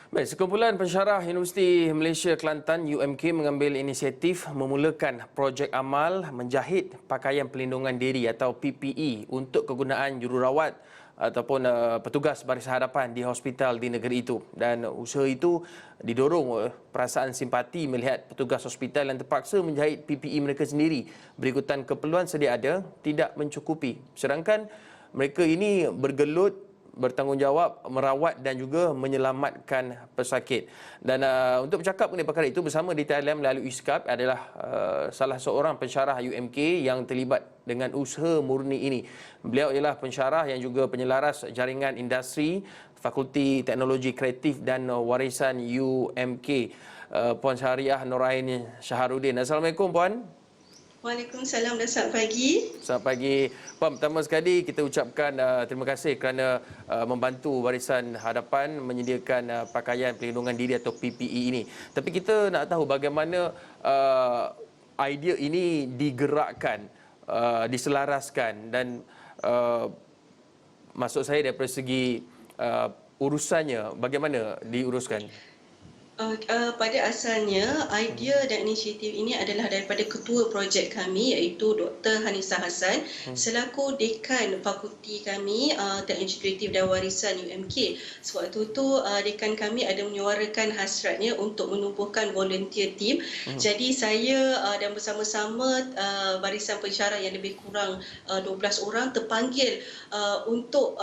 Baik, sekumpulan pensyarah Universiti Malaysia Kelantan UMK mengambil inisiatif memulakan projek amal menjahit pakaian pelindungan diri atau PPE untuk kegunaan jururawat ataupun petugas baris hadapan di hospital di negeri itu. Dan usaha itu didorong oleh perasaan simpati melihat petugas hospital yang terpaksa menjahit PPE mereka sendiri berikutan keperluan sedia ada tidak mencukupi. Sedangkan mereka ini bergelut bertanggungjawab merawat dan juga menyelamatkan pesakit. Dan untuk bercakap mengenai perkara itu bersama di talian melalui Skype adalah salah seorang pensyarah UMK yang terlibat dengan usaha murni ini. Beliau ialah pensyarah yang juga penyelaras jaringan industri Fakulti Teknologi Kreatif dan Warisan UMK, Puan Syariah Noraini Syaharudin. Assalamualaikum Puan. Waalaikumsalam dan selamat pagi. Selamat pagi. Puan, pertama sekali kita ucapkan terima kasih kerana membantu Barisan Hadapan menyediakan pakaian pelindungan diri atau PPE ini. Tapi kita nak tahu bagaimana idea ini digerakkan, diselaraskan dan maksud saya daripada segi urusannya bagaimana diuruskan? Pada asalnya, idea dan inisiatif ini adalah daripada ketua projek kami iaitu Dr. Hanisa Hassan selaku dekan fakulti kami Teknologi Kreatif dan Warisan UMK. Sewaktu itu dekan kami ada menyuarakan hasratnya untuk menumbuhkan volunteer team. Jadi saya dan bersama-sama barisan pensyarah yang lebih kurang 12 orang terpanggil untuk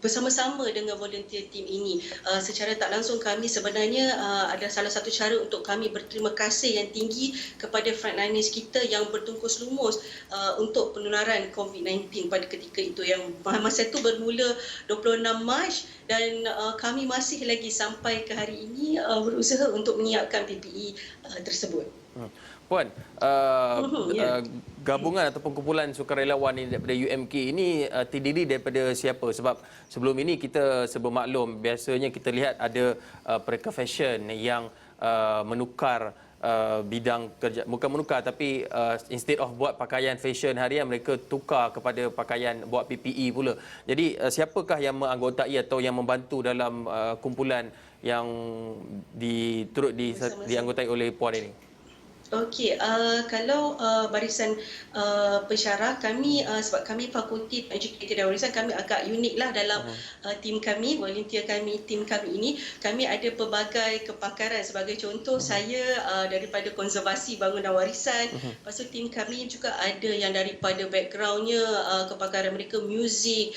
bersama-sama dengan volunteer team ini. Secara tak langsung kami sebenarnya adalah salah satu cara untuk kami berterima kasih yang tinggi kepada frontliners kita yang bertungkus lumus untuk penularan COVID-19 pada ketika itu, yang masa itu bermula 26 Mac dan kami masih lagi sampai ke hari ini berusaha untuk menyiapkan PPE tersebut. Puan, gabungan ataupun kumpulan sukarelawan ini daripada UMK ini terdiri daripada siapa? Sebab sebelum ini kita bermaklum, biasanya kita lihat ada mereka fashion yang menukar bidang kerja, bukan menukar tapi instead of buat pakaian fashion harian, mereka tukar kepada pakaian buat PPE pula. Jadi siapakah yang menganggotai atau yang membantu dalam kumpulan yang turut dianggotai oleh Puan ini? Okey, kalau barisan pensyarah kami, sebab kami Fakulti Teknologi Kreatif dan Warisan, kami agak uniklah dalam tim kami, volunteer kami, tim kami ini, kami ada pelbagai kepakaran. Sebagai contoh, saya daripada konservasi bangunan warisan, lepas tu tim kami juga ada yang daripada backgroundnya kepakaran mereka muzik,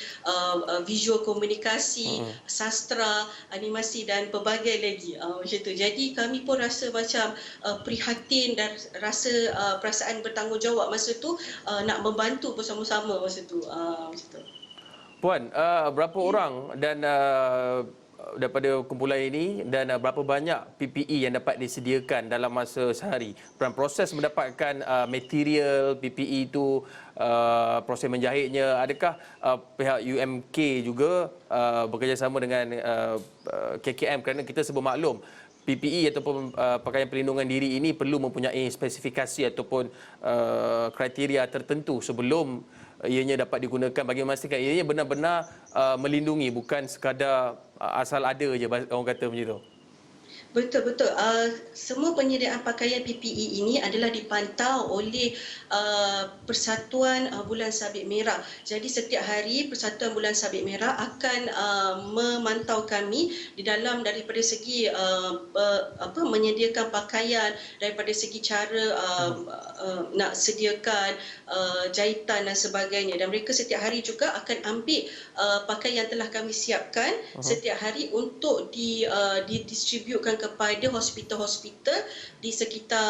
visual komunikasi, sastra, animasi dan pelbagai lagi macam tu. Jadi kami pun rasa macam prihatin dan rasa perasaan bertanggungjawab masa tu nak membantu bersama-sama masa tu macam tu. Puan, berapa orang dan daripada kumpulan ini dan berapa banyak PPE yang dapat disediakan dalam masa sehari? Proses mendapatkan material PPE itu, proses menjahitnya, adakah pihak UMK juga bekerjasama dengan KKM, kerana kita bermaklum PPE ataupun pakaian pelindungan diri ini perlu mempunyai spesifikasi ataupun kriteria tertentu sebelum ianya dapat digunakan bagi memastikan ianya benar-benar melindungi, bukan sekadar asal ada je orang kata macam tu. Betul-betul. Semua penyediaan pakaian PPE ini adalah dipantau oleh Persatuan Bulan Sabit Merah. Jadi setiap hari Persatuan Bulan Sabit Merah akan memantau kami di dalam daripada segi menyediakan pakaian, daripada segi cara nak sediakan jahitan dan sebagainya. Dan mereka setiap hari juga akan ambil pakaian yang telah kami siapkan setiap hari untuk didistributekan kepada hospital-hospital di sekitar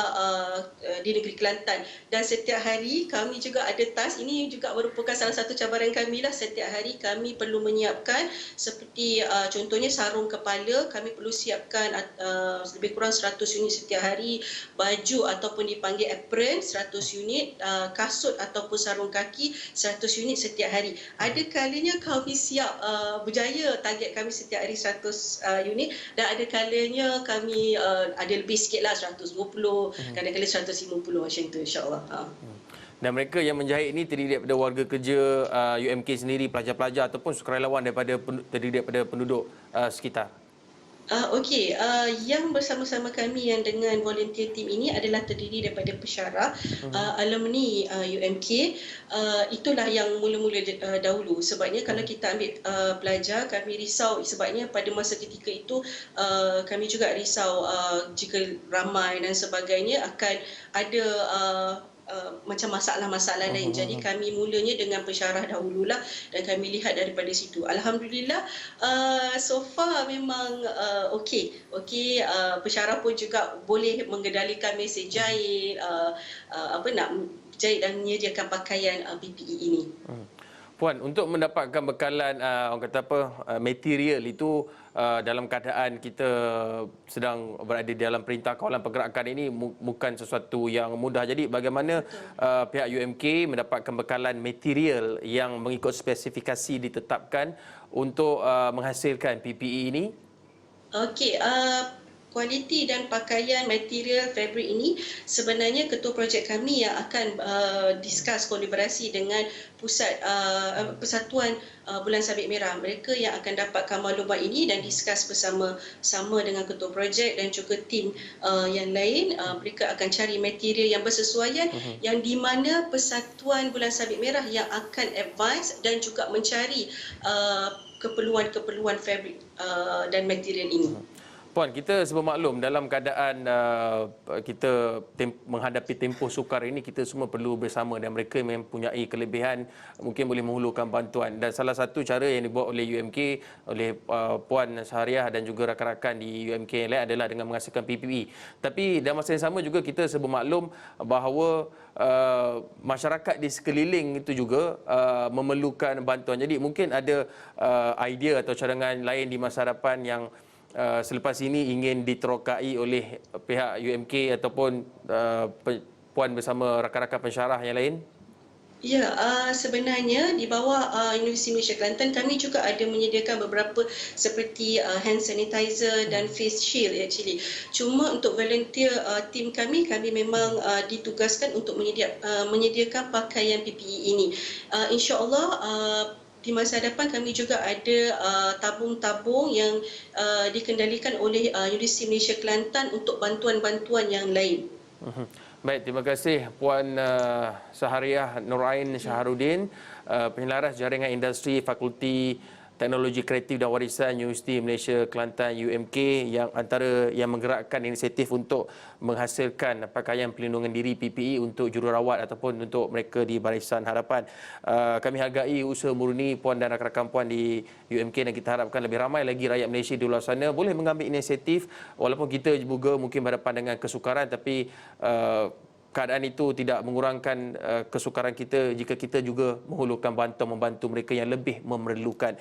di negeri Kelantan. Dan setiap hari kami juga ada task, ini juga merupakan salah satu cabaran kami lah. Setiap hari kami perlu menyiapkan seperti contohnya sarung kepala, kami perlu siapkan lebih kurang 100 unit setiap hari, baju ataupun dipanggil apron 100 unit, kasut ataupun sarung kaki 100 unit setiap hari. Ada kalanya kami siap berjaya target kami setiap hari 100 unit, dan ada kalanya kami ada lebih sikit lah, 120, kadang-kadang 150 macam tu, insyaAllah. Dan mereka yang menjahit ini terdiri daripada warga kerja UMK sendiri, pelajar-pelajar ataupun sukarelawan terdiri daripada penduduk sekitar? Okey, yang bersama-sama kami yang dengan volunteer team ini adalah terdiri daripada pensyarah, alumni UMK. Itulah yang mula-mula dahulu. Sebabnya kalau kita ambil pelajar, kami risau sebabnya pada masa ketika itu kami juga risau jika ramai dan sebagainya akan ada macam masalah-masalah lain. Jadi kami mulanya dengan pensyarah dahululah dan kami lihat daripada situ. Alhamdulillah so far memang okey, pensyarah pun juga boleh mengendalikan mesej jahit, nak jahit dan menyediakan pakaian PPE ini. Puan, untuk mendapatkan bekalan orang kata apa material itu dalam keadaan kita sedang berada di dalam perintah kawalan pergerakan ini bukan sesuatu yang mudah. Jadi bagaimana pihak UMK mendapatkan bekalan material yang mengikut spesifikasi ditetapkan untuk menghasilkan PPE ini? Okey, kualiti dan pakaian material fabric ini sebenarnya ketua projek kami yang akan discuss kolaborasi dengan pusat persatuan Bulan Sabit Merah. Mereka yang akan dapatkan maklumat ini dan discuss bersama-sama dengan ketua projek dan juga tim yang lain. Mereka akan cari material yang bersesuaian yang di mana persatuan Bulan Sabit Merah yang akan advise dan juga mencari keperluan fabric dan material ini. Puan, kita semua maklum dalam keadaan kita menghadapi tempoh sukar ini, kita semua perlu bersama dan mereka mempunyai kelebihan mungkin boleh memerlukan bantuan. Dan salah satu cara yang dibuat oleh UMK, oleh Puan Sahariah dan juga rakan-rakan di UMK yang lain adalah dengan menghasilkan PPE. Tapi dalam masa yang sama juga kita semua maklum bahawa masyarakat di sekeliling itu juga memerlukan bantuan. Jadi mungkin ada idea atau cadangan lain di masa hadapan yang selepas ini ingin diterokai oleh pihak UMK ataupun Puan bersama rakan-rakan pensyarah yang lain? Ya, sebenarnya di bawah Universiti Malaysia Kelantan kami juga ada menyediakan beberapa seperti hand sanitizer dan face shield actually. Cuma untuk volunteer tim kami memang ditugaskan untuk menyediakan pakaian PPE ini. InsyaAllah di masa hadapan kami juga ada tabung-tabung yang dikendalikan oleh Universiti Malaysia Kelantan untuk bantuan-bantuan yang lain. Baik, terima kasih Puan Sahariah Nurain Syahrudin, penyelaras jaringan industri Fakulti Teknologi Kreatif dan Warisan Universiti Malaysia Kelantan UMK yang antara yang menggerakkan inisiatif untuk menghasilkan pakaian pelindungan diri PPE untuk jururawat ataupun untuk mereka di Barisan Harapan. Kami hargai usaha murni Puan dan rakan-rakan Puan di UMK dan kita harapkan lebih ramai lagi rakyat Malaysia di luar sana boleh mengambil inisiatif walaupun kita juga mungkin berhadapan dengan kesukaran tapi keadaan itu tidak mengurangkan kesukaran kita jika kita juga menghulurkan bantuan membantu mereka yang lebih memerlukan.